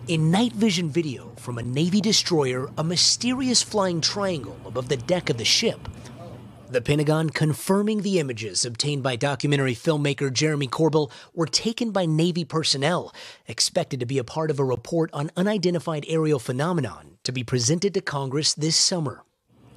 In night vision video from a Navy destroyer, a mysterious flying triangle above the deck of the ship. The Pentagon confirming the images obtained by documentary filmmaker Jeremy Corbell were taken by Navy personnel, expected to be a part of a report on unidentified aerial phenomenon to be presented to Congress this summer.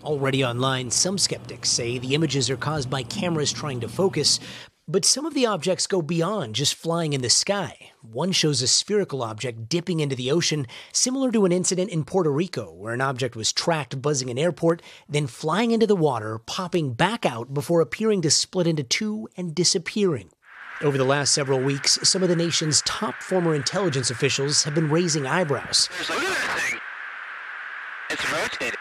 Already online, some skeptics say the images are caused by cameras trying to focus, but some of the objects go beyond just flying in the sky. One shows a spherical object dipping into the ocean, similar to an incident in Puerto Rico where an object was tracked buzzing an airport, then flying into the water, popping back out before appearing to split into two and disappearing. Over the last several weeks, some of the nation's top former intelligence officials have been raising eyebrows. Look at that thing. It's rotating.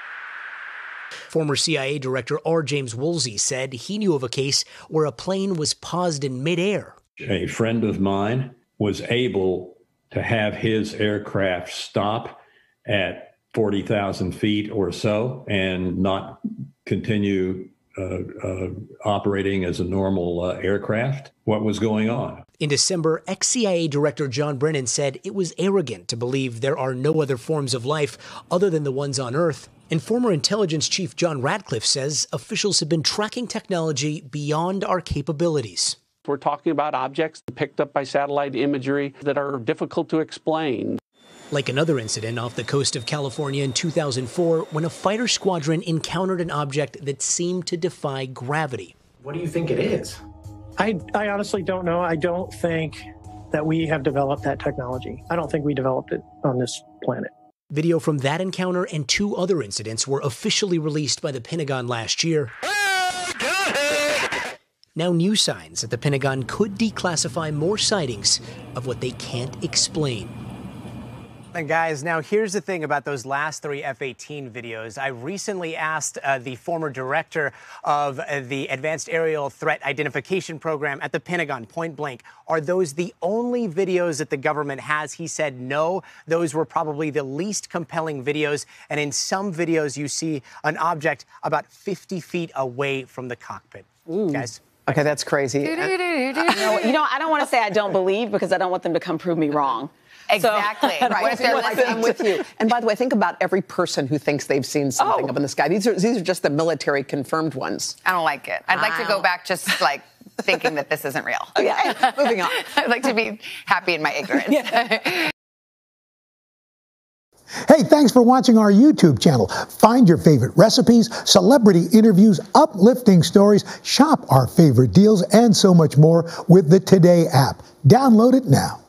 Former CIA Director R. James Woolsey said he knew of a case where a plane was paused in midair. A friend of mine was able to have his aircraft stop at 40,000 feet or so and not continue operating as a normal aircraft. What was going on? In December, ex-CIA Director John Brennan said it was arrogant to believe there are no other forms of life other than the ones on Earth. And former intelligence chief John Ratcliffe says officials have been tracking technology beyond our capabilities. We're talking about objects picked up by satellite imagery that are difficult to explain. Like another incident off the coast of California in 2004 when a fighter squadron encountered an object that seemed to defy gravity. What do you think it is? I honestly don't know. I don't think that we have developed that technology. I don't think we developed it on this planet. Video from that encounter and two other incidents were officially released by the Pentagon last year. Now new signs that the Pentagon could declassify more sightings of what they can't explain. And guys, now here's the thing about those last three F-18 videos. I recently asked the former director of the Advanced Aerial Threat Identification Program at the Pentagon, point blank, are those the only videos that the government has? He said no, those were probably the least compelling videos. And in some videos, you see an object about 50 feet away from the cockpit. Ooh. Guys. Okay, that's crazy. You know, I don't want to say I don't believe because I don't want them to come prove me wrong. Exactly. So, right. I'm with you. And by the way, think about every person who thinks they've seen something up in the sky. These are just the military confirmed ones. I don't like it. I'd like to go back just like thinking that this isn't real. Okay, moving on. I'd like to be happy in my ignorance. Hey, thanks for watching our YouTube channel. Find your favorite recipes, celebrity interviews, uplifting stories, shop our favorite deals, and so much more with the Today app. Download it now.